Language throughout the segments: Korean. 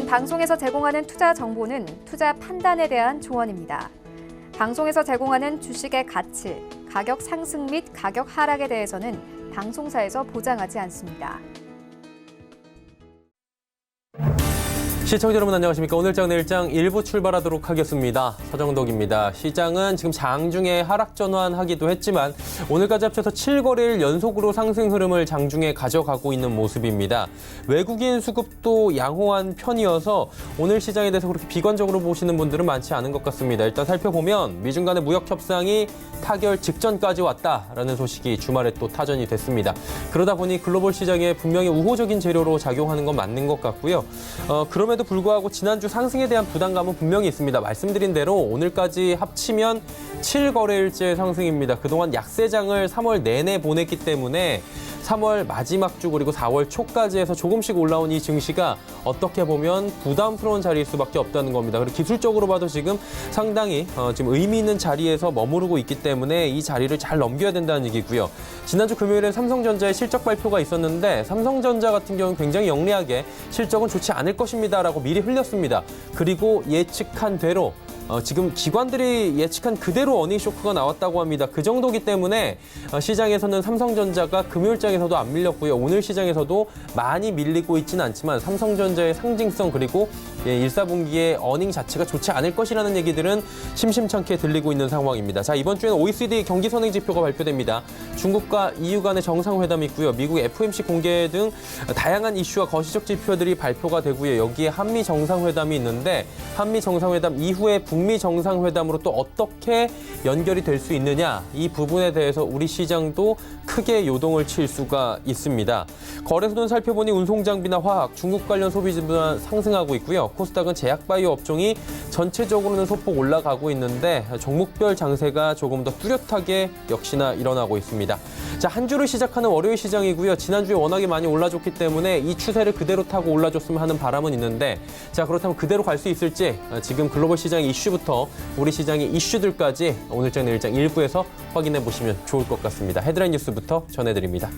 이번 방송에서 제공하는 투자 정보는 투자 판단에 대한 조언입니다. 방송에서 제공하는 주식의 가치, 가격 상승 및 가격 하락에 대해서는 방송사에서 보장하지 않습니다. 시청자 여러분 안녕하십니까. 오늘장 내일장 1부 출발하도록 하겠습니다. 서정덕입니다. 시장은 지금 장중에 하락 전환하기도 했지만 오늘까지 합쳐서 7거래일 연속으로 상승 흐름을 장중에 가져가고 있는 모습입니다. 외국인 수급도 양호한 편이어서 오늘 시장에 대해서 그렇게 비관적으로 보시는 분들은 많지 않은 것 같습니다. 일단 살펴보면 미중 간의 무역 협상이 타결 직전까지 왔다라는 소식이 주말에 또 타전이 됐습니다. 그러다 보니 글로벌 시장에 분명히 우호적인 재료로 작용하는 건 맞는 것 같고요. 그럼에도 불구하고 지난주 상승에 대한 부담감은 분명히 있습니다. 말씀드린 대로 오늘까지 합치면 7거래일째 상승입니다. 그동안 약세장을 3월 내내 보냈기 때문에 3월 마지막 주 그리고 4월 초까지 해서 조금씩 올라온 이 증시가 어떻게 보면 부담스러운 자리일 수밖에 없다는 겁니다. 그리고 기술적으로 봐도 지금 상당히 지금 의미 있는 자리에서 머무르고 있기 때문에 이 자리를 잘 넘겨야 된다는 얘기고요. 지난주 금요일엔 삼성전자의 실적 발표가 있었는데 삼성전자 같은 경우는 굉장히 영리하게 실적은 좋지 않을 것입니다라고 미리 흘렸습니다. 그리고 예측한 대로 지금 기관들이 예측한 그대로 어닝 쇼크가 나왔다고 합니다. 그 정도기 때문에 시장에서는 삼성전자가 금요일장에서도 안 밀렸고요. 오늘 시장에서도 많이 밀리고 있지는 않지만 삼성전자의 상징성 그리고 1, 4분기의 어닝 자체가 좋지 않을 것이라는 얘기들은 심심찮게 들리고 있는 상황입니다. 자, 이번 주에는 OECD 경기 선행 지표가 발표됩니다. 중국과 EU 간의 정상회담이 있고요. 미국 FOMC 공개 등 다양한 이슈와 거시적 지표들이 발표가 되고요. 여기에 한미 정상회담이 있는데 한미 정상회담 이후에 북미 정상회담으로 또 어떻게 연결이 될 수 있느냐 이 부분에 대해서 우리 시장도 크게 요동을 칠 수가 있습니다. 거래소는 살펴보니 운송장비나 화학, 중국 관련 소비지수가 상승하고 있고요. 코스닥은 제약바이오 업종이 전체적으로는 소폭 올라가고 있는데 종목별 장세가 조금 더 뚜렷하게 역시나 일어나고 있습니다. 자, 한 주를 시작하는 월요일 시장이고요. 지난주에 워낙에 많이 올라줬기 때문에 이 추세를 그대로 타고 올라줬으면 하는 바람은 있는데 자, 그렇다면 그대로 갈 수 있을지 지금 글로벌 시장의 이슈부터 우리 시장의 이슈들까지 오늘장 내일장 1부에서 확인해 보시면 좋을 것 같습니다. 헤드라인 뉴스부터 전해드립니다.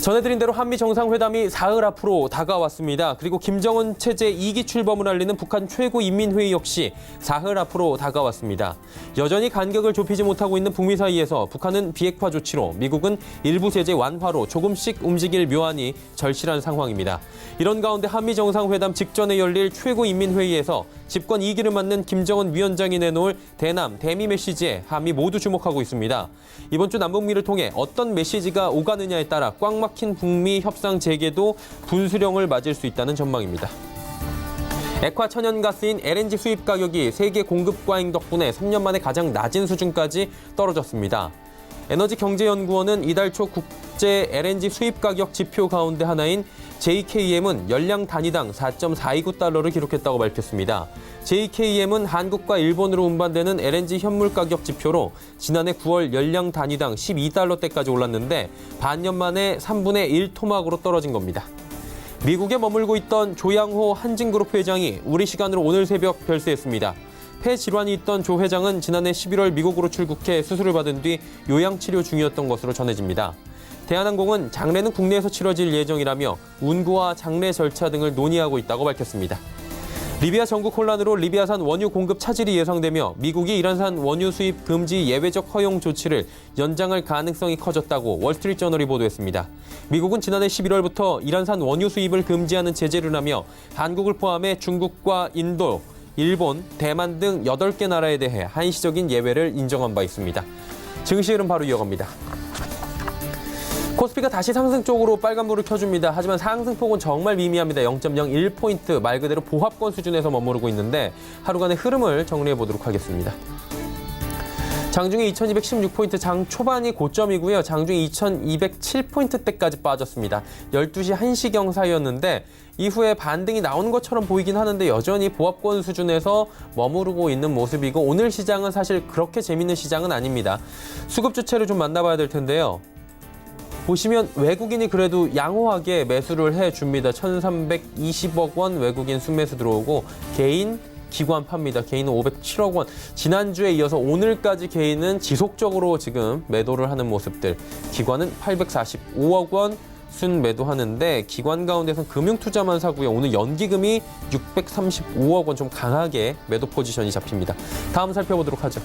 전해드린 대로 한미 정상회담이 사흘 앞으로 다가왔습니다. 그리고 김정은 체제 2기 출범을 알리는 북한 최고인민회의 역시 사흘 앞으로 다가왔습니다. 여전히 간격을 좁히지 못하고 있는 북미 사이에서 북한은 비핵화 조치로 미국은 일부 제재 완화로 조금씩 움직일 묘안이 절실한 상황입니다. 이런 가운데 한미 정상회담 직전에 열릴 최고인민회의에서 집권 2기를 맡는 김정은 위원장이 내놓을 대남, 대미 메시지에 한미 모두 주목하고 있습니다. 이번 주 남북미를 통해 어떤 메시지가 오가느냐에 따라 꽉 막힌 북미 협상 재개도 분수령을 맞을 수 있다는 전망입니다. 액화 천연가스인 LNG 수입 가격이 세계 공급 과잉 덕분에 3년 만에 가장 낮은 수준까지 떨어졌습니다. 에너지경제연구원은 이달 초 국제 LNG 수입 가격 지표 가운데 하나인 JKM은 열량 단위당 4.429달러를 기록했다고 밝혔습니다. JKM은 한국과 일본으로 운반되는 LNG 현물 가격 지표로 지난해 9월 열량 단위당 12달러대까지 올랐는데 반년 만에 3분의 1 토막으로 떨어진 겁니다. 미국에 머물고 있던 조양호 한진그룹 회장이 우리 시간으로 오늘 새벽 별세했습니다. 폐 질환이 있던 조 회장은 지난해 11월 미국으로 출국해 수술을 받은 뒤 요양치료 중이었던 것으로 전해집니다. 대한항공은 장례는 국내에서 치러질 예정이라며 운구와 장례 절차 등을 논의하고 있다고 밝혔습니다. 리비아 전국 혼란으로 리비아산 원유 공급 차질이 예상되며 미국이 이란산 원유 수입 금지 예외적 허용 조치를 연장할 가능성이 커졌다고 월스트리트저널이 보도했습니다. 미국은 지난해 11월부터 이란산 원유 수입을 금지하는 제재를 하며 한국을 포함해 중국과 인도, 일본, 대만 등 8개 나라에 대해 한시적인 예외를 인정한 바 있습니다. 증시 흐름 바로 이어갑니다. 코스피가 다시 상승 쪽으로 빨간불을 켜줍니다. 하지만 상승폭은 정말 미미합니다. 0.01포인트, 말 그대로 보합권 수준에서 머무르고 있는데 하루간의 흐름을 정리해 보도록 하겠습니다. 장중에 2216포인트, 장 초반이 고점이고요. 장중에 2207포인트대까지 빠졌습니다. 12시 1시경 사이였는데 이후에 반등이 나오는 것처럼 보이긴 하는데 여전히 보합권 수준에서 머무르고 있는 모습이고 오늘 시장은 사실 그렇게 재밌는 시장은 아닙니다. 수급 주체를 좀 만나봐야 될 텐데요. 보시면 외국인이 그래도 양호하게 매수를 해줍니다. 1,320억 원 외국인 순매수 들어오고 개인, 기관 팝니다. 개인은 507억 원. 지난주에 이어서 오늘까지 개인은 지속적으로 지금 매도를 하는 모습들. 기관은 845억 원 순매도하는데 기관 가운데선 금융투자만 사고요. 오늘 연기금이 635억 원 좀 강하게 매도 포지션이 잡힙니다. 다음 살펴보도록 하죠.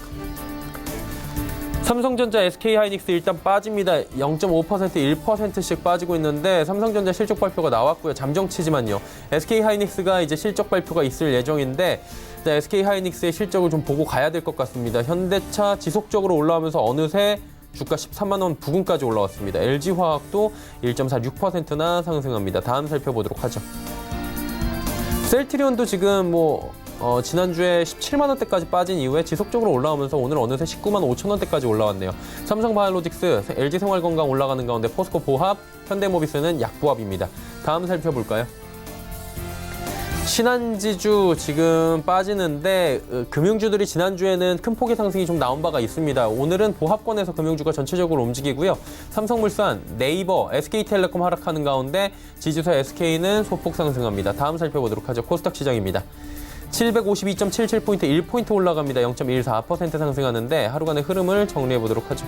삼성전자, SK하이닉스 일단 빠집니다. 0.5%, 1%씩 빠지고 있는데 삼성전자 실적 발표가 나왔고요. 잠정치지만요. SK하이닉스가 이제 실적 발표가 있을 예정인데 SK하이닉스의 실적을 좀 보고 가야 될 것 같습니다. 현대차 지속적으로 올라오면서 어느새 주가 13만 원 부근까지 올라왔습니다. LG화학도 1.46%나 상승합니다. 다음 살펴보도록 하죠. 셀트리온도 지금 지난주에 17만 원대까지 빠진 이후에 지속적으로 올라오면서 오늘 어느새 19만 5천 원대까지 올라왔네요. 삼성바이오로직스, LG생활건강 올라가는 가운데 포스코 보합, 현대모비스는 약보합입니다. 다음 살펴볼까요? 신한지주 지금 빠지는데 금융주들이 지난주에는 큰 폭의 상승이 좀 나온 바가 있습니다. 오늘은 보합권에서 금융주가 전체적으로 움직이고요. 삼성물산, 네이버, SK텔레콤 하락하는 가운데 지주사 SK는 소폭 상승합니다. 다음 살펴보도록 하죠. 코스닥 시장입니다. 752.77포인트 1포인트 올라갑니다. 0.14% 상승하는데 하루간의 흐름을 정리해보도록 하죠.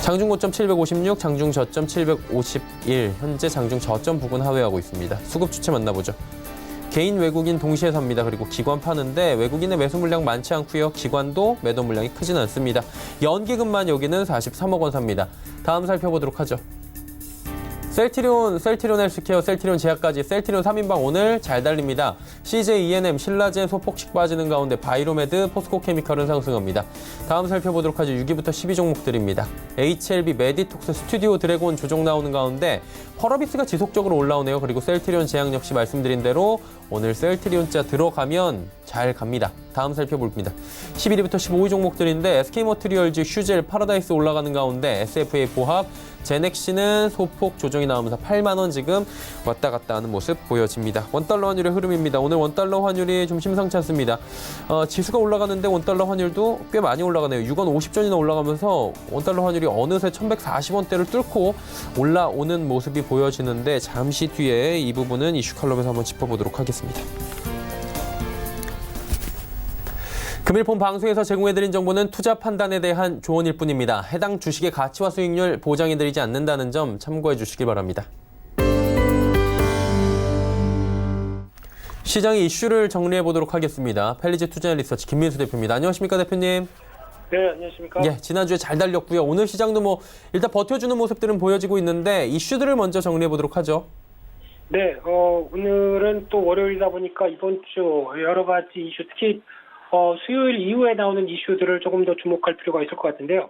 장중 고점 756, 장중 저점 751. 현재 장중 저점 부근 하회하고 있습니다. 수급 주체 만나보죠. 개인 외국인 동시에 삽니다. 그리고 기관 파는데 외국인의 매수 물량 많지 않고요. 기관도 매도 물량이 크진 않습니다. 연기금만 여기는 43억 원 삽니다. 다음 살펴보도록 하죠. 셀트리온 헬스케어, 셀트리온 제약까지 셀트리온 3인방 오늘 잘 달립니다. CJ ENM, 신라젠 소폭씩 빠지는 가운데 바이로메드, 포스코케미칼은 상승합니다. 다음 살펴보도록 하죠. 6위부터 12종목들입니다. HLB, 메디톡스, 스튜디오 드래곤 조정 나오는 가운데 펄어비스가 지속적으로 올라오네요. 그리고 셀트리온 제약 역시 말씀드린 대로 오늘 셀트리온자 들어가면 잘 갑니다. 다음 살펴봅니다. 11위부터 15위 종목들인데 SK머티리얼즈, 휴젤, 파라다이스 올라가는 가운데 SFA 보합, 제넥시는 소폭 조정이 나오면서 8만 원 지금 왔다 갔다 하는 모습 보여집니다. 원달러 환율의 흐름입니다. 오늘 원달러 환율이 좀 심상치 않습니다. 지수가 올라가는데 원달러 환율도 꽤 많이 올라가네요. 6원 50전이나 올라가면서 원달러 환율이 어느새 1140원대를 뚫고 올라오는 모습이 보여지는데 잠시 뒤에 이 부분은 이슈 칼럼에서 한번 짚어보도록 하겠습니다. 금일폰 방송에서 제공해드린 정보는 투자 판단에 대한 조언일 뿐입니다. 해당 주식의 가치와 수익률 보장해드리지 않는다는 점 참고해 주시기 바랍니다. 시장의 이슈를 정리해 보도록 하겠습니다. 펠리즈 투자리서치 김민수 대표입니다. 안녕하십니까, 대표님? 네, 안녕하십니까? 예, 지난주에 잘 달렸고요. 오늘 시장도 일단 버텨주는 모습들은 보여지고 있는데 이슈들을 먼저 정리해 보도록 하죠. 네, 오늘은 또 월요일이다 보니까 이번 주 여러 가지 이슈, 특히 수요일 이후에 나오는 이슈들을 조금 더 주목할 필요가 있을 것 같은데요.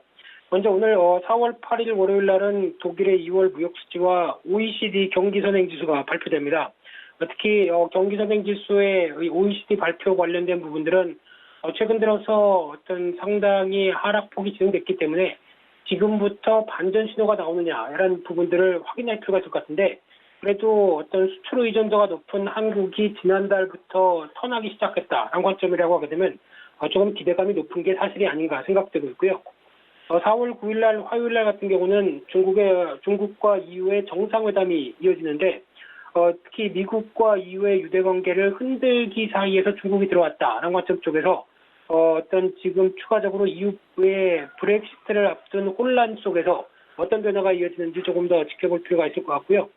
먼저 오늘 4월 8일 월요일 날은 독일의 2월 무역 수지와 OECD 경기 선행 지수가 발표됩니다. 특히 경기 선행 지수의 OECD 발표 관련된 부분들은 최근 들어서 상당히 하락폭이 진행됐기 때문에 지금부터 반전 신호가 나오느냐 이런 부분들을 확인할 필요가 있을 것 같은데, 그래도 수출 의존도가 높은 한국이 지난달부터 턴하기 시작했다라는 관점이라고 하게 되면 조금 기대감이 높은 게 사실이 아닌가 생각되고 있고요. 4월 9일 날 화요일 날 같은 경우는 중국과 EU의 정상회담이 이어지는데, 특히 미국과 EU의 유대 관계를 흔들기 사이에서 중국이 들어왔다라는 관점 쪽에서 지금 추가적으로 EU의 브렉시트를 앞둔 혼란 속에서 어떤 변화가 이어지는지 조금 더 지켜볼 필요가 있을 것 같고요.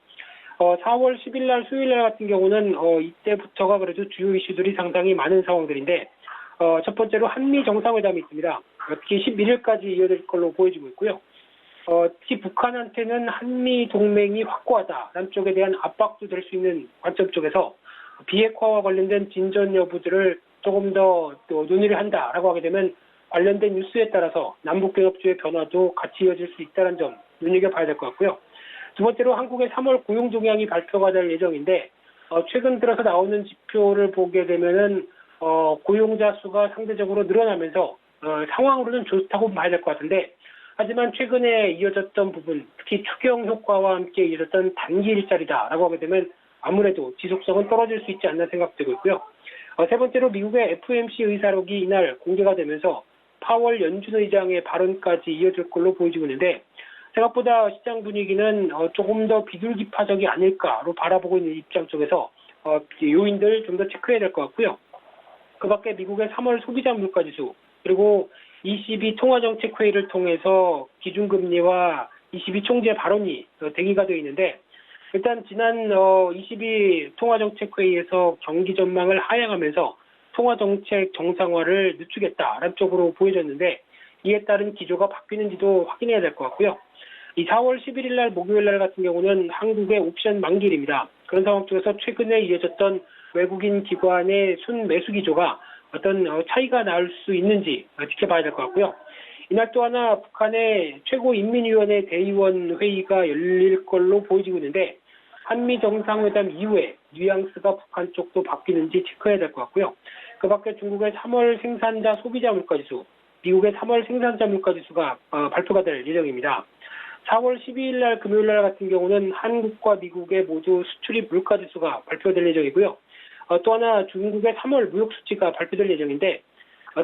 4월 10일 날 수요일 날 같은 경우는 이때부터가 그래도 주요 이슈들이 상당히 많은 상황들인데, 첫 번째로 한미 정상회담이 있습니다. 특히 11일까지 이어질 걸로 보여지고 있고요. 특히 북한한테는 한미 동맹이 확고하다라는 쪽에 대한 압박도 될 수 있는 관점 쪽에서 비핵화와 관련된 진전 여부들을 조금 더 논의를 한다라고 하게 되면 관련된 뉴스에 따라서 남북경협주의 변화도 같이 이어질 수 있다는 점 눈여겨봐야 될 것 같고요. 두 번째로 한국의 3월 고용 동향이 발표가 될 예정인데, 최근 들어서 나오는 지표를 보게 되면은 고용자 수가 상대적으로 늘어나면서 상황으로는 좋다고 봐야 될 것 같은데, 하지만 최근에 이어졌던 부분, 특히 추경 효과와 함께 이어졌던 단기 일자리다라고 하게 되면 아무래도 지속성은 떨어질 수 있지 않나 생각되고 있고요. 세 번째로 미국의 FOMC 의사록이 이날 공개가 되면서 파월 연준 의장의 발언까지 이어질 걸로 보여지고 있는데, 생각보다 시장 분위기는 조금 더 비둘기파적이 아닐까로 바라보고 있는 입장 쪽에서 요인들 좀 더 체크해야 될 것 같고요. 그 밖에 미국의 3월 소비자 물가지수, 그리고 ECB 통화정책회의를 통해서 기준금리와 22 총재 발언이 대기가 되어 있는데 일단 지난 22 통화정책회의에서 경기 전망을 하향하면서 통화정책 정상화를 늦추겠다라는 쪽으로 보여졌는데 이에 따른 기조가 바뀌는지도 확인해야 될 것 같고요. 이 4월 11일 날 목요일 날 같은 경우는 한국의 옵션 만기일입니다. 그런 상황 속에서 최근에 이어졌던 외국인 기관의 순매수 기조가 어떤 차이가 날 수 있는지 지켜봐야 될 것 같고요. 이날 또 하나 북한의 최고인민위원회 대의원 회의가 열릴 걸로 보여지고 있는데 한미 정상회담 이후에 뉘앙스가 북한 쪽도 바뀌는지 체크해야 될 것 같고요. 그 밖에 중국의 3월 생산자 소비자 물가지수, 미국의 3월 생산자 물가지수가 발표가 될 예정입니다. 4월 12일 날 금요일 날 같은 경우는 한국과 미국의 모두 수출입 물가지수가 발표될 예정이고요. 또 하나 중국의 3월 무역 수치가 발표될 예정인데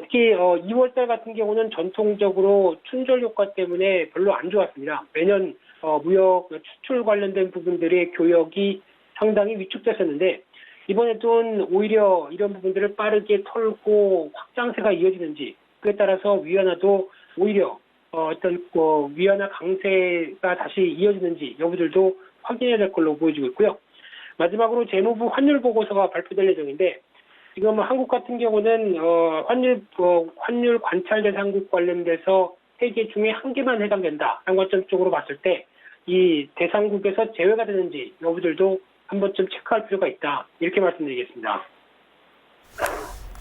특히 2월 달 같은 경우는 전통적으로 춘절 효과 때문에 별로 안 좋았습니다. 매년 무역 수출 관련된 부분들의 교역이 상당히 위축됐었는데 이번에도 오히려 이런 부분들을 빠르게 털고 확장세가 이어지는지 그에 따라서 위안화도 오히려 어떤 위안화 강세가 다시 이어지는지 여부들도 확인해야 될 걸로 보여지고 있고요. 마지막으로 재무부 환율 보고서가 발표될 예정인데 지금 한국 같은 경우는 환율 관찰 대상국 관련돼서 3개 중에 1개만 해당된다라는 관점 쪽으로 봤을 때 이 대상국에서 제외가 되는지 여부들도 한 번쯤 체크할 필요가 있다. 이렇게 말씀드리겠습니다.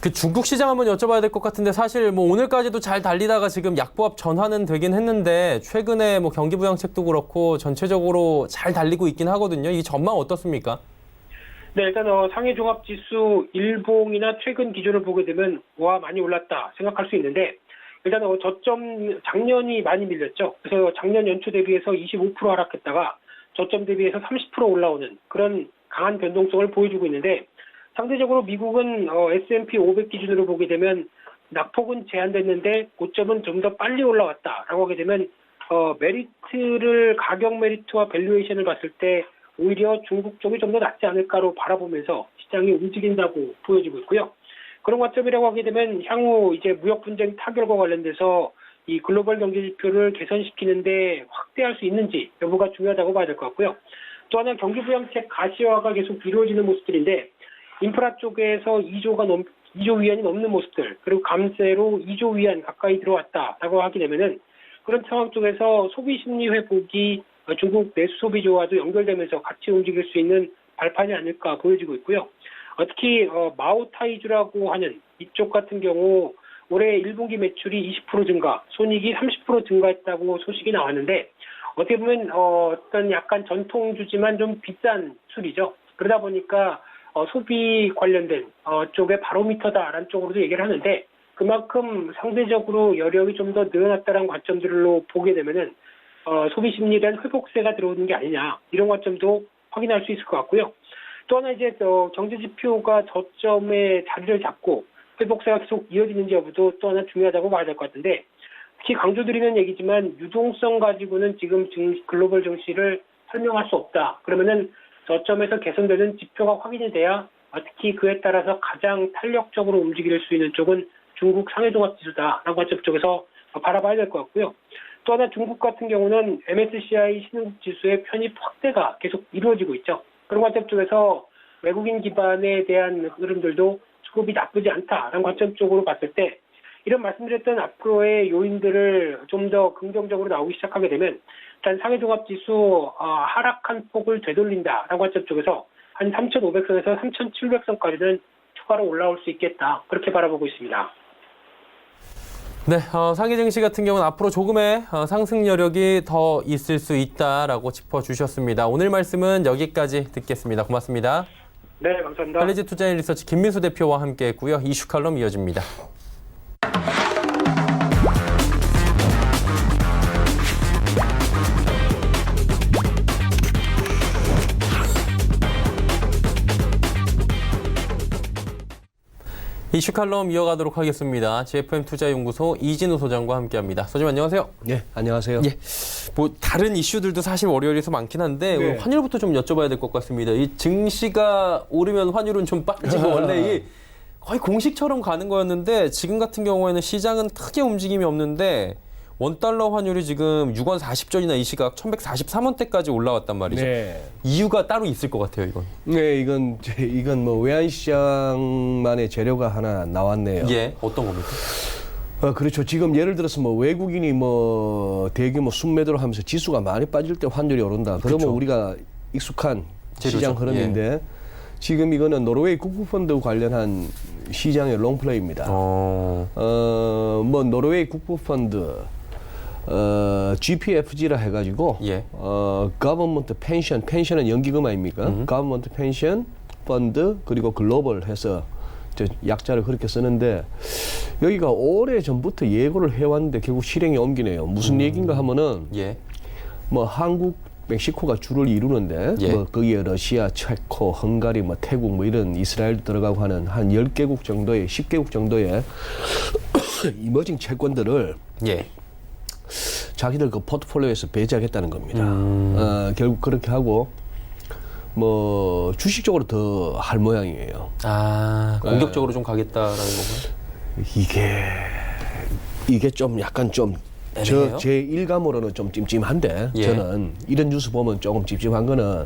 그 중국 시장 한번 여쭤봐야 될 것 같은데 사실 뭐 오늘까지도 잘 달리다가 지금 약보합 전환은 되긴 했는데 최근에 뭐 경기 부양책도 그렇고 전체적으로 잘 달리고 있긴 하거든요. 이 전망 어떻습니까? 네, 일단 상해 종합지수 일봉이나 최근 기조를 보게 되면 와 많이 올랐다 생각할 수 있는데 일단 저점 작년이 많이 밀렸죠. 그래서 작년 연초 대비해서 25% 하락했다가 저점 대비해서 30% 올라오는 그런 강한 변동성을 보여주고 있는데 상대적으로 미국은 S&P 500 기준으로 보게 되면 낙폭은 제한됐는데 고점은 좀 더 빨리 올라왔다라고 하게 되면 메리트를 가격 메리트와 밸류에이션을 봤을 때 오히려 중국 쪽이 좀 더 낫지 않을까로 바라보면서 시장이 움직인다고 보여지고 있고요. 그런 관점이라고 하게 되면 향후 이제 무역 분쟁 타결과 관련돼서 이 글로벌 경제 지표를 개선시키는데 확대할 수 있는지 여부가 중요하다고 봐야 될 것 같고요. 또 하나 경기 부양책 가시화가 계속 이루어지는 모습들인데 인프라 쪽에서 2조 위안이 넘는 모습들 그리고 감세로 2조 위안 가까이 들어왔다라고 하게 되면은 그런 상황 쪽에서 소비 심리 회복이 중국 내수 소비조와도 연결되면서 같이 움직일 수 있는 발판이 아닐까 보여지고 있고요. 특히 마오타이주라고 하는 이쪽 같은 경우 올해 1분기 매출이 20% 증가, 손익이 30% 증가했다고 소식이 나왔는데 어떻게 보면 어떤 약간 전통주지만 좀 비싼 술이죠. 그러다 보니까 소비 관련된 쪽의 바로미터다라는 쪽으로도 얘기를 하는데 그만큼 상대적으로 여력이 좀 더 늘어났다는 관점들로 보게 되면은 소비 심리에 대한 회복세가 들어오는 게 아니냐 이런 관점도 확인할 수 있을 것 같고요. 또 하나 이제 경제 지표가 저점에 자리를 잡고 회복세가 계속 이어지는지 여부도 또 하나 중요하다고 봐야 될 것 같은데 특히 강조드리는 얘기지만 유동성 가지고는 지금 글로벌 증시를 설명할 수 없다. 그러면은 저점에서 개선되는 지표가 확인이 돼야 특히 그에 따라서 가장 탄력적으로 움직일 수 있는 쪽은 중국 상해종합지수다라는 관점 쪽에서 바라봐야 될 것 같고요. 또 하나 중국 같은 경우는 MSCI 신흥지수의 편입 확대가 계속 이루어지고 있죠. 그런 관점 쪽에서 외국인 기반에 대한 흐름들도 수급이 나쁘지 않다라는 관점 쪽으로 봤을 때 이런 말씀드렸던 앞으로의 요인들을 좀 더 긍정적으로 나오기 시작하게 되면 일단 상해종합지수 하락한 폭을 되돌린다라는 관점 쪽에서 한 3,500선에서 3,700선까지는 추가로 올라올 수 있겠다. 그렇게 바라보고 있습니다. 네, 상해 증시 같은 경우는 앞으로 조금의 상승 여력이 더 있을 수 있다라고 짚어주셨습니다. 오늘 말씀은 여기까지 듣겠습니다. 고맙습니다. 네, 감사합니다. 칼리지 투자인 리서치 김민수 대표와 함께했고요. 이슈 칼럼 이어집니다. 이슈 칼럼 이어가도록 하겠습니다. GFM 투자연구소 이진우 소장과 함께합니다. 소장님 안녕하세요. 네, 안녕하세요. 예, 뭐 다른 이슈들도 사실 월요일에서 많긴 한데 오늘 환율부터 좀 여쭤봐야 될 것 같습니다. 이 증시가 오르면 환율은 좀 빠지고 원래 이 거의 공식처럼 가는 거였는데 지금 같은 경우에는 시장은 크게 움직임이 없는데 원달러 환율이 지금 6원 40전이나 이 시각 1143원대까지 올라왔단 말이죠. 네. 이유가 따로 있을 것 같아요, 이건. 네, 이건 뭐 외환시장만의 재료가 하나 나왔네요. 예, 어떤 겁니까? 그렇죠. 지금 예를 들어서 뭐 외국인이 뭐 대규모 순매도를 하면서 지수가 많이 빠질 때 환율이 오른다. 그러면 그렇죠. 우리가 익숙한 재료죠. 시장 흐름인데 지금 이거는 노르웨이 국부펀드 관련한 시장의 롱플레이입니다. 뭐 노르웨이 국부펀드 GPFG라 해가지고 예. Government 펜션은 연기금 아닙니까? Government Pension Fund 그리고 글로벌 해서 약자를 그렇게 쓰는데 여기가 오래 전부터 예고를 해왔는데 결국 실행에 옮기네요. 무슨 얘기인가 하면은 예. 뭐 한국, 멕시코가 주를 이루는데 예. 뭐 거기에 러시아, 체코, 헝가리, 뭐 태국 뭐 이런 이스라엘도 들어가고 하는 한 10개국 정도의 10개국 정도의 이머징 채권들을 예. 자기들 그 포트폴리오에서 배제하겠다는 겁니다. 결국 그렇게 하고 뭐 주식적으로 더 할 모양이에요. 공격적으로 좀 가겠다라는 건가요? 이게 좀 약간 좀 애매해요? 제 일감으로는 좀 찜찜한데 예. 저는 이런 뉴스 보면 조금 찜찜한 거는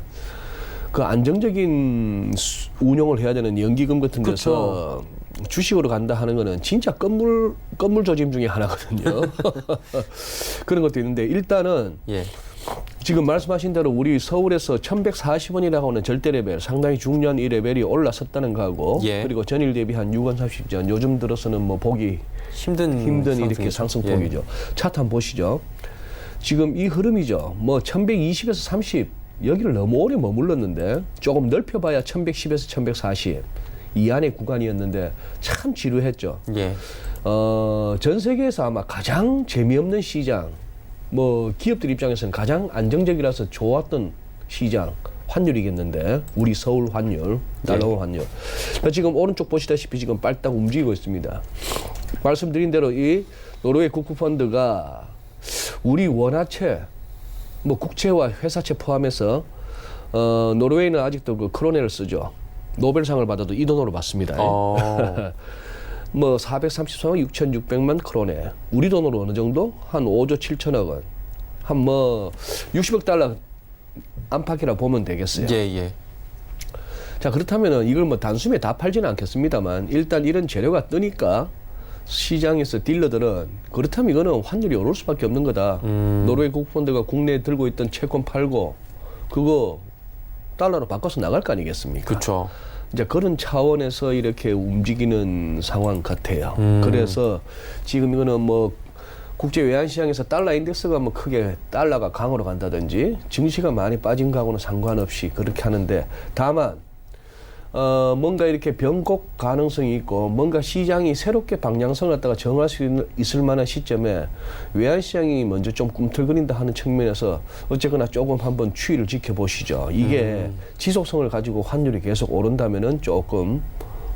그 안정적인 운용을 해야 되는 연기금 같은 데서 주식으로 간다 하는 거는 진짜 건물 조짐 중에 하나거든요. 그런 것도 있는데 일단은 예. 지금 말씀하신 대로 우리 서울에서 1140원이라고 하는 절대 레벨 상당히 중요한 이 레벨이 올라섰다는 거하고 예. 그리고 전일 대비 한 6원 30전 요즘 들어서는 뭐 보기 힘든 이렇게 상승폭이죠. 차트 한번 보시죠. 지금 이 흐름이죠. 뭐 1120에서 30 여기를 너무 오래 머물렀는데 조금 넓혀봐야 1110에서 1140 이 안의 구간이었는데 참 지루했죠. 예. 전 세계에서 아마 가장 재미없는 시장 뭐 기업들 입장에서는 가장 안정적이라서 좋았던 시장 환율이겠는데 우리 서울 환율, 달러 환율. 지금 오른쪽 보시다시피 지금 빨딱 움직이고 있습니다. 말씀드린 대로 이 노르웨이 국부펀드가 우리 원화채, 뭐 국채와 회사채 포함해서 노르웨이는 아직도 그 크로네를 쓰죠. 노벨상을 받아도 이 돈으로 받습니다. 뭐 433억 6,600만 크로네. 우리 돈으로 어느 정도? 한 5조 7천억 원. 한 뭐 60억 달러 안팎이라 보면 되겠어요. 예. 자, 그렇다면은 이걸 뭐 단숨에 다 팔지는 않겠습니다만 일단 이런 재료가 뜨니까 시장에서 딜러들은 그렇다면 이거는 환율이 오를 수밖에 없는 거다. 노르웨이 국부펀드가 국내에 들고 있던 채권 팔고 그거 달러로 바꿔서 나갈 거 아니겠습니까? 그렇죠. 이제 그런 차원에서 이렇게 움직이는 상황 같아요. 그래서 지금 이거는 뭐 국제 외환 시장에서 달러 인덱스가 뭐 크게 달러가 강으로 간다든지 증시가 많이 빠진 거하고는 상관없이 그렇게 하는데 다만 뭔가 이렇게 변곡 가능성이 있고 뭔가 시장이 새롭게 방향성을 갖다가 정할 수 있을 만한 시점에 외환시장이 먼저 좀 꿈틀거린다 하는 측면에서 어쨌거나 조금 한번 추이를 지켜보시죠. 이게 지속성을 가지고 환율이 계속 오른다면은 조금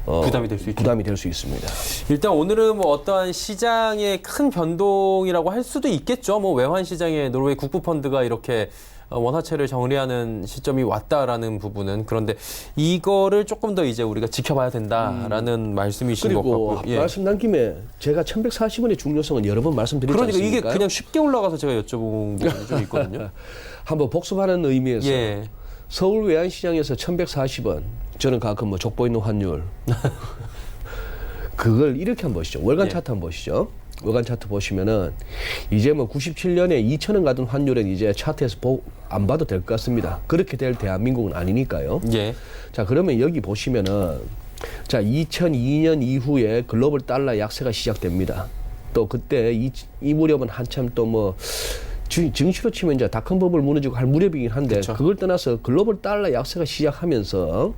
부담이 될 수 있죠. 부담이 될 수 있습니다. 일단 오늘은 뭐 어떠한 시장의 큰 변동이라고 할 수도 있겠죠. 뭐 외환 시장에 노르웨이 국부펀드가 이렇게 원화채를 정리하는 시점이 왔다라는 부분은 그런데 이거를 조금 더 이제 우리가 지켜봐야 된다라는 말씀이신 것 그리고 같고요. 예. 말씀 난 김에 제가 1140원의 중요성은 여러 번 말씀드렸지 그러니까 않습니까? 이게 그냥 쉽게 올라가서 제가 여쭤본 부분이 좀 있거든요. 한번 복습하는 의미에서 예. 서울 외환시장에서 1140원 저는 가끔 뭐 족보 있는 환율 그걸 이렇게 한번 보시죠. 월간 예. 차트 한번 보시죠. 월간 차트 보시면은 이제 뭐 97년에 2,000원 가던 환율은 이제 차트에서 안 봐도 될 것 같습니다. 그렇게 될 대한민국은 아니니까요. 예. 자, 그러면 여기 보시면은 자 2002년 이후에 글로벌 달러 약세가 시작됩니다. 또 그때 이 무렵은 한참 또 뭐 증시로 치면 이제 닷컴 버블 무너지고 할 무렵이긴 한데 그쵸. 그걸 떠나서 글로벌 달러 약세가 시작하면서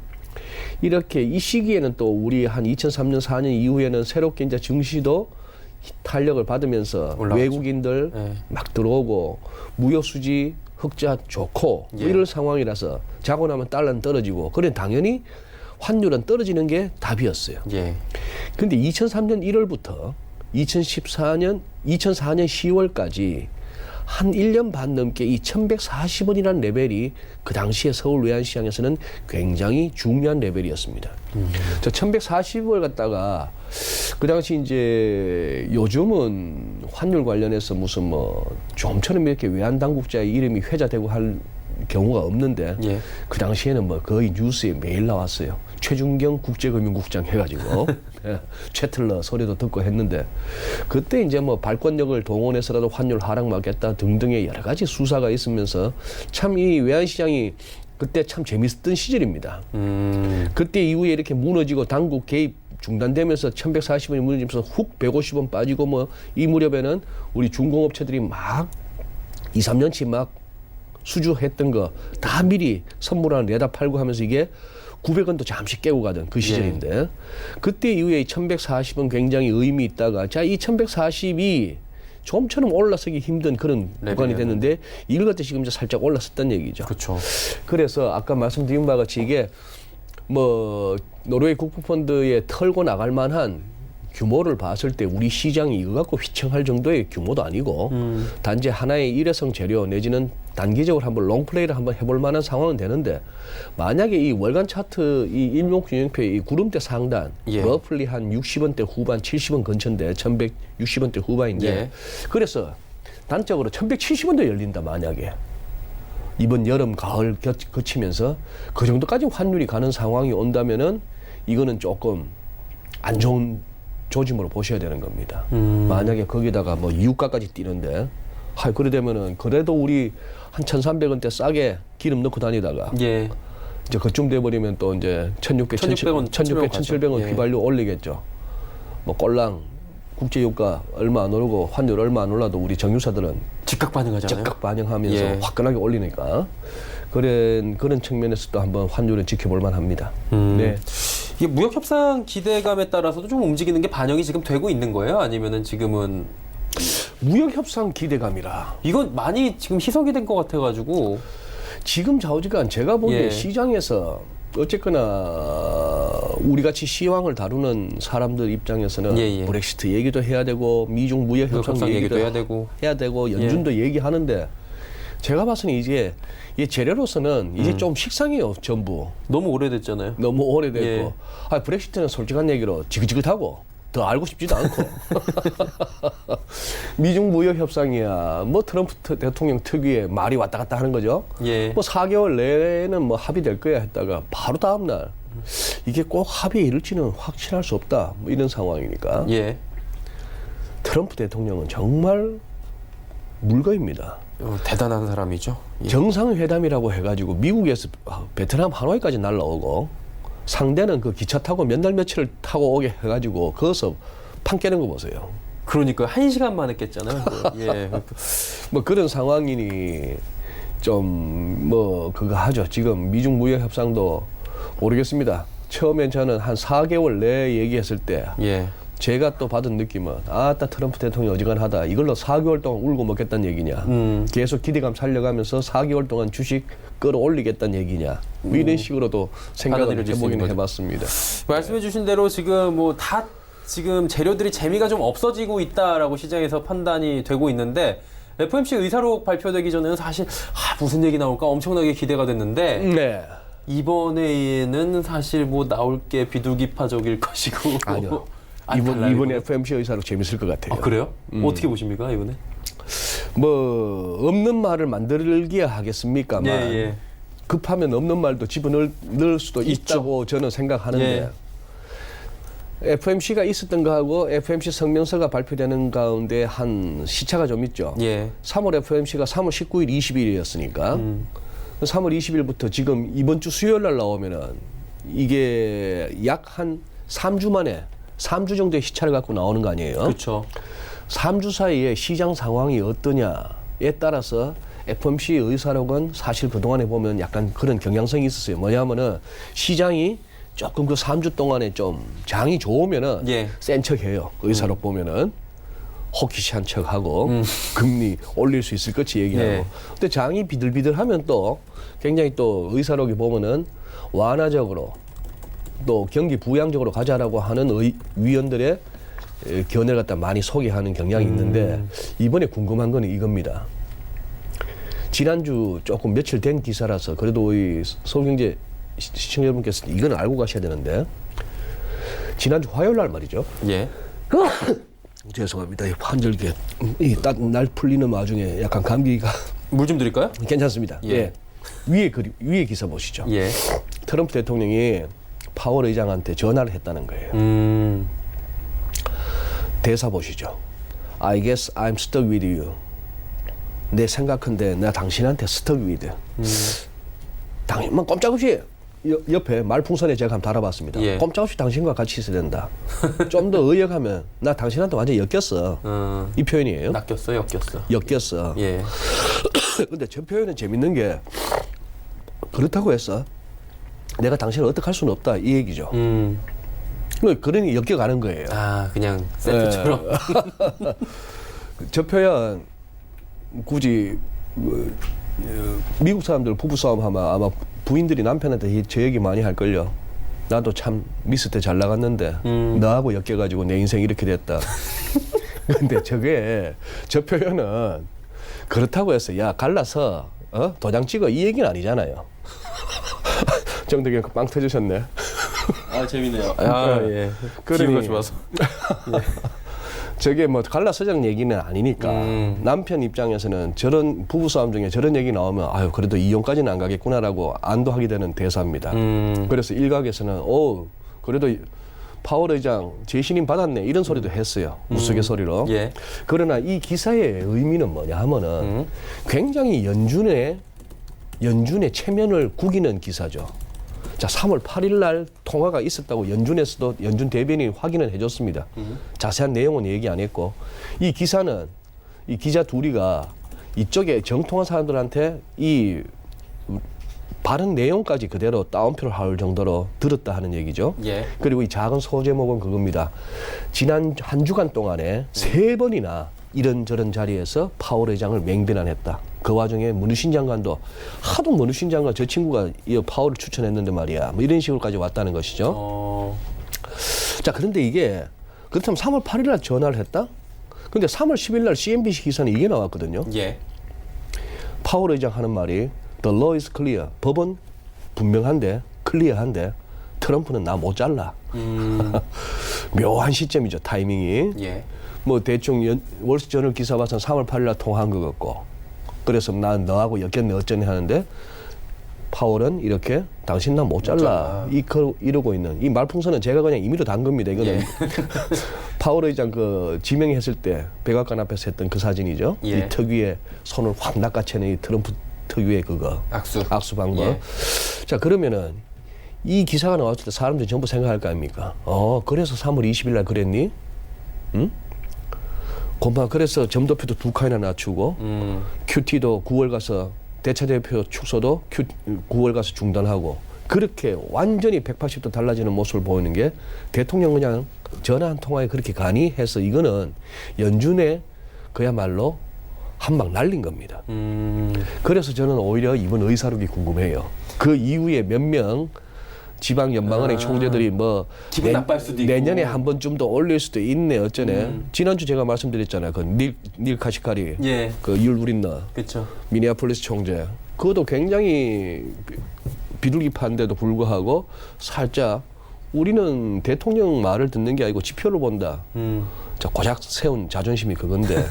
이렇게 이 시기에는 또 우리 한 2003년 4년 이후에는 새롭게 이제 증시도 탄력을 받으면서 올라가죠. 외국인들 예. 막 들어오고 무역 수지 흑자 좋고 예. 이런 상황이라서 자고 나면 달러는 떨어지고 그래 당연히 환율은 떨어지는 게 답이었어요. 예. 근데 2003년 1월부터 2004년 10월까지 한 1년 반 넘게 이 1140원이라는 레벨이 그 당시에 서울 외환시장에서는 굉장히 중요한 레벨이었습니다. 저 1140을 갖다가 그 당시 이제 요즘은 환율 관련해서 무슨 뭐 좀처럼 이렇게 외환당국자의 이름이 회자되고 할 경우가 없는데 예. 그 당시에는 뭐 거의 뉴스에 매일 나왔어요. 최준경 국제금융국장 해가지고 예, 최틀러 소리도 듣고 했는데 그때 이제 뭐 발권력을 동원해서라도 환율 하락 막겠다 등등의 여러 가지 수사가 있으면서 참 이 외환시장이 그때 참 재밌었던 시절입니다. 그때 이후에 이렇게 무너지고 당국 개입 중단되면서 1140원이 무너지면서 훅 150원 빠지고 뭐 이 무렵에는 우리 중공업체들이 막 2, 3년치 막 수주했던 거 다 미리 선물하는 내다 팔고 하면서 이게 900원도 잠시 깨고 가던 그 시절인데 그때 이후에 1140원 굉장히 의미 있다가 자, 이 1140이 좀처럼 올라서기 힘든 그런 구간이 됐는데 이걸 갖다 지금 이제 살짝 올랐었단 얘기죠. 그렇죠. 그래서 아까 말씀드린 바와 같이 이게 뭐 노르웨이 국부펀드에 털고 나갈 만한 규모를 봤을 때 우리 시장이 이거 갖고 휘청할 정도의 규모도 아니고 단지 하나의 일회성 재료 내지는 단기적으로 한번 롱플레이를 한번 해볼 만한 상황은 되는데 만약에 이 월간 차트 이 일목균형표 이 구름대 상단 예. 러플리 한 60원대 후반 70원 근처인데 1160원대 후반인데 예. 그래서 단적으로 1170원대 열린다 만약에 이번 여름 가을 거치면서 그 정도까지 환율이 가는 상황이 온다면은 이거는 조금 안 좋은 조짐으로 보셔야 되는 겁니다. 만약에 거기다가 뭐 유가까지 뛰는데 그래 되면은 그래도 우리 한 1,300원대 싸게 기름 넣고 다니다가 예. 이제 그쯤 돼 버리면 또 이제 1,600원, 1,700원 예. 휘발유 올리겠죠. 뭐 꼴랑 국제 유가 얼마 안 오르고 환율 얼마 안 올라도 우리 정유사들은 즉각 반응하잖아요. 즉각 반영하면서 예. 화끈하게 올리니까 그런 측면에서도 한번 환율은 지켜볼 만합니다. 네. 이게 무역 협상 기대감에 따라서도 좀 움직이는 게 반영이 지금 되고 있는 거예요? 아니면은 지금은 무역 협상 기대감이라 이건 많이 지금 희석이 된 것 같아가지고 지금 좌우지간 제가 보기에 예. 시장에서 어쨌거나 우리 같이 시황을 다루는 사람들 입장에서는 예. 브렉시트 얘기도 해야 되고 미중 무역 협상 얘기도 해야 되고 해야 되고 연준도 얘기하는데 제가 봐서는 이제 이 재료로서는 이제 좀 식상해요 전부 너무 오래됐잖아요. 너무 오래됐고 예. 브렉시트는 솔직한 얘기로 지긋지긋하고 더 알고 싶지도 않고 미중 무역 협상이야 뭐 트럼프 대통령 특유의 말이 왔다 갔다 하는 거죠. 예. 뭐 4개월 내에는 뭐 합의될 거야 했다가 바로 다음 날 이게 꼭 합의에 이를지는 확신할 수 없다 뭐 이런 상황이니까 예. 트럼프 대통령은 정말 물거입니다. 대단한 사람이죠. 예. 정상회담이라고 해가지고 미국에서 베트남 하노이까지 날라오고 상대는 그 기차 타고 몇 날 며칠을 타고 오게 해가지고 거기서 판 깨는 거 보세요. 그러니까 1시간 만에 깼잖아요. 예. 뭐 그런 상황이니 좀 뭐 그거 하죠. 지금 미중 무역 협상도 모르겠습니다. 처음엔 저는 한 4개월 내에 얘기했을 때 예. 제가 또 받은 느낌은 아따 트럼프 대통령 어지간하다 이걸로 4개월 동안 울고 먹겠다는 얘기냐 계속 기대감 살려가면서 4개월 동안 주식 끌어올리겠다는 얘기냐 뭐 이런 식으로도 생각을 해보긴 해봤습니다. 말씀해 주신 대로 지금 뭐 다 지금 재료들이 재미가 좀 없어지고 있다라고 시장에서 판단이 되고 있는데 FOMC 의사록 발표되기 전에는 사실 무슨 얘기 나올까 엄청나게 기대가 됐는데 네. 이번에는 사실 뭐 나올 게 비둘기파적일 것이고 아니요. 안 이번 달라요, FOMC 의사록 재밌을 것 같아요. 아, 그래요? 어떻게 보십니까 이번에? 뭐 없는 말을 만들기야 하겠습니까만 예. 급하면 없는 말도 집어넣을 수도 있다고 저는 생각하는데 FOMC가 있었던 거하고 FOMC 성명서가 발표되는 가운데 한 시차가 좀 있죠. 예. 3월 FOMC가 3월 19일, 20일이었으니까 3월 20일부터 지금 이번 주 수요일 날 나오면은 이게 약 한 3주 만에 3주 정도의 시차를 갖고 나오는 거 아니에요? 그렇죠. 3주 사이에 시장 상황이 어떠냐에 따라서 FOMC 의사록은 사실 그동안에 보면 약간 그런 경향성이 있었어요. 뭐냐면은 시장이 조금 그 3주 동안에 좀 장이 좋으면은 예. 센 척해요. 의사록 보면은 호키시한 척하고 금리 올릴 수 있을 것이 얘기하고. 예. 근데 장이 비들비들하면 또 굉장히 또 의사록이 보면은 완화적으로 또 경기 부양적으로 가자라고 하는 위원들의 견해를 갖다 많이 소개하는 경향이 있는데 이번에 궁금한 건 이겁니다. 지난주 조금 며칠 된 기사라서 그래도 이 서울경제 시청자 여러분께서 이건 알고 가셔야 되는데 지난주 화요일 날 말이죠. 예. 죄송합니다. 이 환절기 날 풀리는 와중에 약간 감기가 물 좀 드릴까요? 괜찮습니다. 예. 예. 위에 기사 보시죠. 예. 트럼프 대통령이 파월 의장한테 전화를 했다는 거예요. 대사 보시죠. I guess I'm stuck with you. 내 생각한데 나 당신한테 stuck with. 당연히 꼼짝없이 옆에 말풍선에 제가 한번 달아봤습니다. 예. 꼼짝없이 당신과 같이 있어야 된다. 좀 더 의역하면 나 당신한테 완전히 엮였어. 이 표현이에요. 낚였어, 엮였어. 엮였어. 예. 근데 저 표현은 재밌는 게 그렇다고 해서 내가 당신을 어떻게 할 수는 없다 이 얘기죠. 그러니 엮여가는 거예요. 아, 그냥 세트처럼. 저 표현 굳이 미국 사람들 부부싸움 하면 아마 부인들이 남편한테 저 얘기 많이 할걸요. 나도 참 미스 때 잘 나갔는데 너하고 엮여가지고 내 인생 이렇게 됐다. 근데 저 표현은 그렇다고 해서 야 갈라서 도장 찍어 이 얘기는 아니잖아요. 정덕이 빵 터주셨네. 아, 재밌네요. 아, 예. 기분가 좋아서. 저게 뭐 갈라서장 얘기는 아니니까 남편 입장에서는 저런 부부싸움 중에 저런 얘기 나오면 아유 그래도 이혼까지는 안 가겠구나라고 안도하게 되는 대사입니다. 그래서 일각에서는 그래도 파월 의장 재신임 받았네 이런 소리도 했어요. 우스갯소리로. 예. 그러나 이 기사의 의미는 뭐냐 하면은 굉장히 연준의 체면을 구기는 기사죠. 자, 3월 8일 날 통화가 있었다고 연준에서도 연준 대변인이 확인을 해줬습니다. 자세한 내용은 얘기 안 했고 이 기사는 이 기자 둘이가 이쪽에 정통한 사람들한테 이 발언 내용까지 그대로 따옴표를 할 정도로 들었다 하는 얘기죠. 예. 그리고 이 작은 소제목은 그겁니다. 지난 한 주간 동안에 3번이나 이런저런 자리에서 파월 의장을 맹비난했다. 그 와중에 문우신 장관도 하도 문우신 장관 저 친구가 이 파월을 추천했는데 말이야. 뭐 이런 식으로까지 왔다는 것이죠. 자, 그런데 이게 그렇다면 3월 8일 날 전화를 했다? 근데 3월 10일 날 CNBC 기사는 이게 나왔거든요. 예. 파월 의장 하는 말이 The law is clear. 법은 분명한데 클리어한데 트럼프는 나 못 잘라. 묘한 시점이죠. 타이밍이. 예. 뭐 대충 월스트저널 기사 봐서는 3월 8일 날 통화한 것 같고 그래서 난 너하고 엮였네 어쩌네 하는데 파월은 이렇게 당신 나 못 잘라 이러고 있는 이 말풍선은 제가 그냥 임의로 단 겁니다. 이거는 예. 파월 의장 그 지명했을 때 백악관 앞에서 했던 그 사진이죠. 예. 이 특유의 손을 확 낚아채는 이 트럼프 특유의 그거 악수 방법. 예. 자, 그러면은 이 기사가 나왔을 때 사람들이 전부 생각할 거 아닙니까? 그래서 3월 20일 날 그랬니? 응? 고마 그래서 점도표도 2칸이나 낮추고 QT도 9월 가서 대차대표 축소도 9월 가서 중단하고 그렇게 완전히 180도 달라지는 모습을 보이는 게 대통령 그냥 전화 한 통화에 그렇게 가니 해서 이거는 연준에 그야말로 한 방 날린 겁니다. 그래서 저는 오히려 이번 의사록이 궁금해요. 그 이후에 몇 명 지방 연방은행 총재들이 뭐 기분 나빠할 수도 있고 내년에 한 번쯤 더 올릴 수도 있네 어쩌네. 지난주 제가 말씀드렸잖아요. 그 닐 카시카리, 예. 그 율 우린너, 그렇죠. 미니애폴리스 총재. 그것도 굉장히 비둘기파인데도 불구하고 살짝 우리는 대통령 말을 듣는 게 아니고 지표를 본다. 자, 고작 세운 자존심이 그건데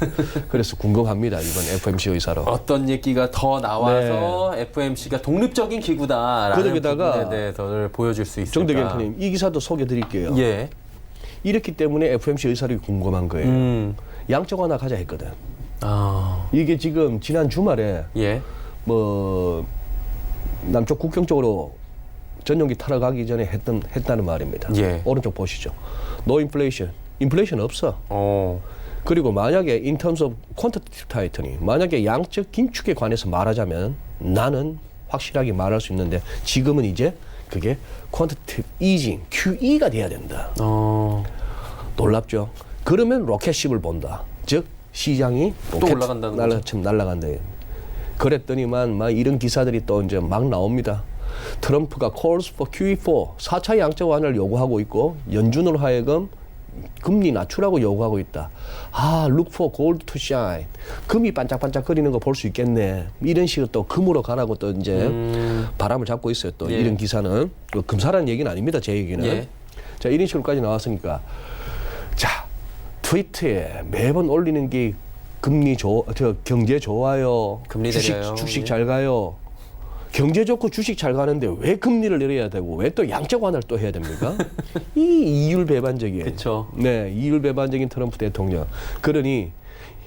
그래서 궁금합니다. 이번 FMC 의사로. 어떤 얘기가 더 나와서 FMC가 독립적인 기구다라는 거기다가 부분에 대해서를 보여줄 수 있을까. 정덕 앵커님 이 기사도 소개드릴게요. 예. 이렇기 때문에 FMC 의사록이 궁금한 거예요. 양적 완화 가자 했거든. 이게 지금 지난 주말에 예. 뭐 남쪽 국경 쪽으로 전용기 타러 가기 전에 했다는 말입니다. 예. 오른쪽 보시죠. No inflation. 인플레이션 없어. 그리고 만약에 in terms of quantitative tightening, 만약에 양적 긴축에 관해서 말하자면 나는 확실하게 말할 수 있는데 지금은 이제 그게 quantitative easing, QE가 돼야 된다. 놀랍죠? 그러면 로켓십을 본다. 즉 시장이 또 올라간다는 거죠. 날아간다. 그랬더니만 막 이런 기사들이 또 이제 막 나옵니다. 트럼프가 calls for QE4, 4차 양적 완화를 요구하고 있고 연준으로 하여금 금리 낮추라고 요구하고 있다. 아, look for gold to shine. 금이 반짝반짝거리는 거 볼 수 있겠네. 이런 식으로 또 금으로 가라고 또 이제 바람을 잡고 있어요. 또 예. 이런 기사는. 금사라는 얘기는 아닙니다. 제 얘기는. 예. 자, 이런 식으로까지 나왔으니까. 자, 트위터에 매번 올리는 게 경제 좋아요. 금리 내려요. 주식 예. 잘 가요. 경제 좋고 주식 잘 가는데 왜 금리를 내려야 되고 왜 또 양적 완화를 또 해야 됩니까? 이 이율배반적인. 그쵸. 네, 이율배반적인 트럼프 대통령. 그러니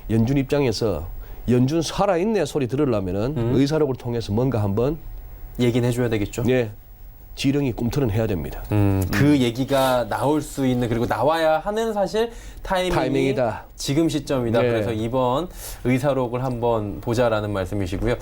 연준 입장에서 연준 살아있네 소리 들으려면은 의사록을 통해서 뭔가 한번 얘기는 해줘야 되겠죠. 네, 지렁이 꿈틀은 해야 됩니다. 그 얘기가 나올 수 있는 그리고 나와야 하는 사실 타이밍이다. 지금 시점이다. 네. 그래서 이번 의사록을 한번 보자라는 말씀이시고요.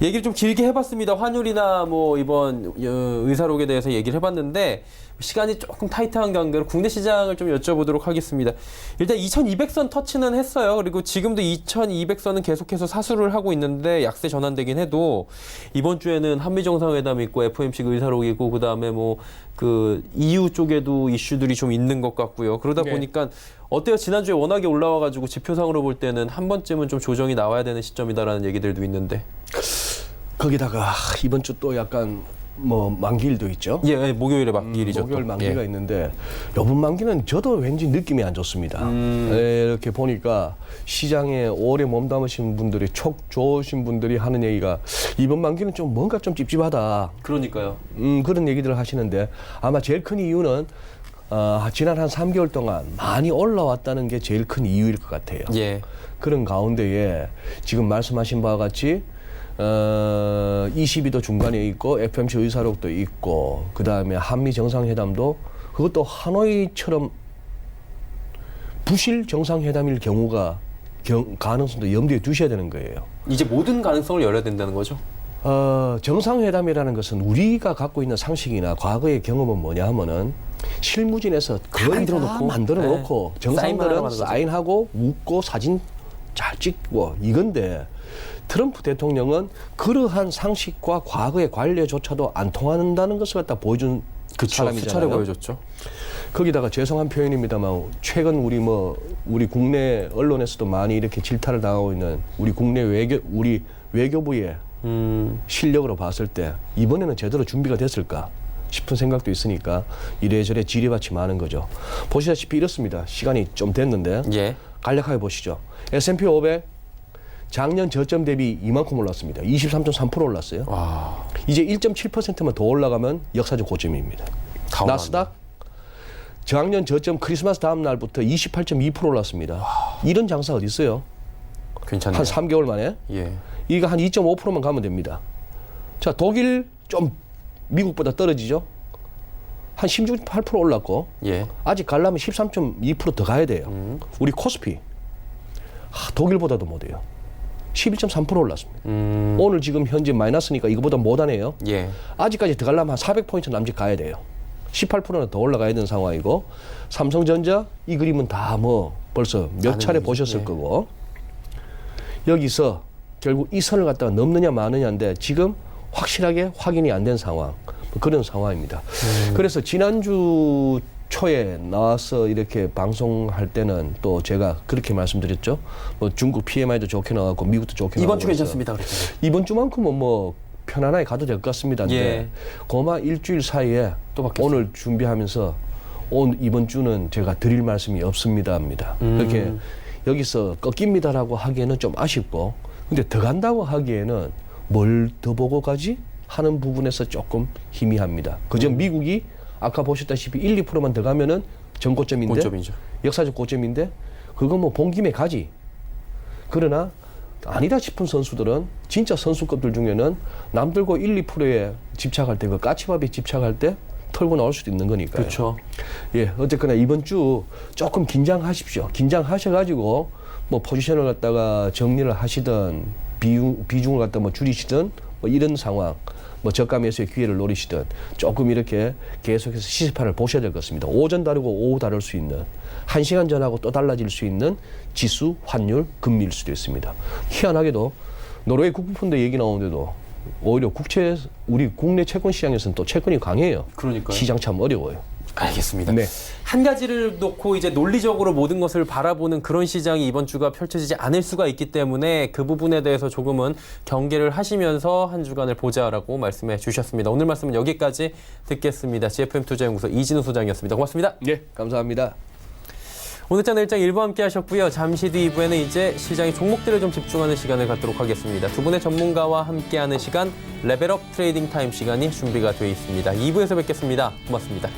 얘기를 좀 길게 해봤습니다. 환율이나 뭐 이번 의사록에 대해서 얘기를 해봤는데 시간이 조금 타이트한 관계로 국내 시장을 좀 여쭤보도록 하겠습니다. 일단 2200선 터치는 했어요. 그리고 지금도 2200선은 계속해서 사수를 하고 있는데 약세 전환되긴 해도 이번 주에는 한미 정상회담 있고 FOMC 의사록이고 그다음에 뭐 그 EU 쪽에도 이슈들이 좀 있는 것 같고요. 그러다 네. 보니까 어때요? 지난주에 워낙에 올라와가지고 지표상으로 볼 때는 한 번쯤은 좀 조정이 나와야 되는 시점이다라는 얘기들도 있는데. 거기다가 이번 주 또 약간 뭐 만기일도 있죠. 예, 예, 목요일에 만기일이죠. 목요일 또. 만기가 예. 있는데 요번 만기는 저도 왠지 느낌이 안 좋습니다. 예, 이렇게 보니까 시장에 오래 몸담으신 분들이 촉 좋으신 분들이 하는 얘기가 이번 만기는 좀 뭔가 좀 찝찝하다. 그러니까요. 그런 얘기들을 하시는데 아마 제일 큰 이유는 지난 한 3개월 동안 많이 올라왔다는 게 제일 큰 이유일 것 같아요. 예. 그런 가운데에 지금 말씀하신 바와 같이 22도 중간에 있고 FOMC 의사록도 있고 그 다음에 한미 정상회담도 그것도 하노이처럼 부실 정상회담일 경우가 가능성도 염두에 두셔야 되는 거예요. 이제 모든 가능성을 열어야 된다는 거죠. 정상회담이라는 것은 우리가 갖고 있는 상식이나 과거의 경험은 뭐냐 하면은 실무진에서 거의 다 만들어 놓고 네. 사인만 하러 정상들은 가는 거죠. 사인하고 웃고 사진 잘 찍고 이건데 트럼프 대통령은 그러한 상식과 과거의 관례조차도 안 통한다는 것을 갖다 보여준 그쵸. 사람이잖아요. 수차례 보여줬죠. 거기다가 죄송한 표현입니다만 최근 우리 국내 언론에서도 많이 이렇게 질타를 당하고 있는 우리 국내 우리 외교부의 실력으로 봤을 때 이번에는 제대로 준비가 됐을까 싶은 생각도 있으니까 이래저래 지뢰밭이 많은 거죠. 보시다시피 이렇습니다. 시간이 좀 됐는데 예. 간략하게 보시죠. S&P 500 작년 저점 대비 이만큼 올랐습니다. 23.3% 올랐어요. 와. 이제 1.7%만 더 올라가면 역사적 고점입니다. 다 나스닥 작년 저점 크리스마스 다음 날부터 28.2% 올랐습니다. 이런 장사 어디 있어요? 괜찮네요. 한 3개월 만에 예. 이거 한 2.5%만 가면 됩니다. 자, 독일 좀 미국보다 떨어지죠? 한 16.8% 올랐고 예. 아직 가려면 13.2% 더 가야 돼요. 우리 코스피 독일보다도 못해요. 11.3% 올랐습니다. 오늘 지금 현재 마이너스니까 이거보다 못하네요. 예. 아직까지 더 가려면 한 400포인트 남짓 가야 돼요. 18%는 더 올라가야 되는 상황이고 삼성전자 이 그림은 다 뭐 벌써 몇 차례 얘기죠. 보셨을 예. 거고 여기서 결국 이 선을 갖다가 넘느냐 마느냐인데 지금 확실하게 확인이 안 된 상황 뭐 그런 상황입니다. 그래서 지난주 초에 나와서 이렇게 방송할 때는 또 제가 그렇게 말씀드렸죠. 뭐 중국 PMI도 좋게 나왔고 미국도 좋게 나왔고 이번 주 괜찮습니다. 그랬잖아요. 이번 주만큼은 뭐 편안하게 가도 될 것 같습니다. 근데 예. 고마 일주일 사이에 또 바뀌었어요. 오늘 준비하면서 이번 주는 제가 드릴 말씀이 없습니다입니다. 그렇게 여기서 꺾입니다라고 하기에는 좀 아쉽고 근데 더 간다고 하기에는 뭘 더 보고 가지 하는 부분에서 조금 희미합니다. 그저 미국이 아까 보셨다시피 1, 2%만 더 가면은 전고점인데 고점이죠. 역사적 고점인데 그거 뭐 본 김에 가지. 그러나 아니다 싶은 선수들은 진짜 선수급들 중에는 남들고 1, 2%에 집착할 때 그 까치밥에 집착할 때 털고 나올 수도 있는 거니까요. 그렇죠. 예, 어쨌거나 이번 주 조금 긴장하십시오. 긴장하셔가지고 뭐 포지션을 갖다가 정리를 하시든 비중을 갖다 뭐 줄이시든 뭐 이런 상황, 뭐 저가 매수의 기회를 노리시든 조금 이렇게 계속해서 시세판을 보셔야 될 것 같습니다. 오전 다르고 오후 다를 수 있는 1시간 전하고 또 달라질 수 있는 지수, 환율, 금리일 수도 있습니다. 희한하게도 노르웨이 국부펀드 얘기 나오는데도 오히려 우리 국내 채권 시장에서는 또 채권이 강해요. 그러니까요. 시장 참 어려워요. 알겠습니다. 네. 한 가지를 놓고 이제 논리적으로 모든 것을 바라보는 그런 시장이 이번 주가 펼쳐지지 않을 수가 있기 때문에 그 부분에 대해서 조금은 경계를 하시면서 한 주간을 보자라고 말씀해 주셨습니다. 오늘 말씀은 여기까지 듣겠습니다. GFM 투자연구소 이진우 소장이었습니다. 고맙습니다. 네, 감사합니다. 오늘장 내일장 1부 함께 하셨고요. 잠시 뒤 2부에는 이제 시장의 종목들을 좀 집중하는 시간을 갖도록 하겠습니다. 두 분의 전문가와 함께하는 시간, 레벨업 트레이딩 타임 시간이 준비가 되어 있습니다. 2부에서 뵙겠습니다. 고맙습니다.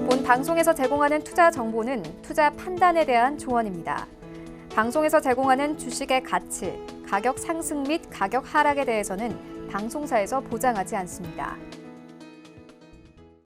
본 방송에서 제공하는 투자 정보는 투자 판단에 대한 조언입니다. 방송에서 제공하는 주식의 가치, 가격 상승 및 가격 하락에 대해서는 방송사에서 보장하지 않습니다.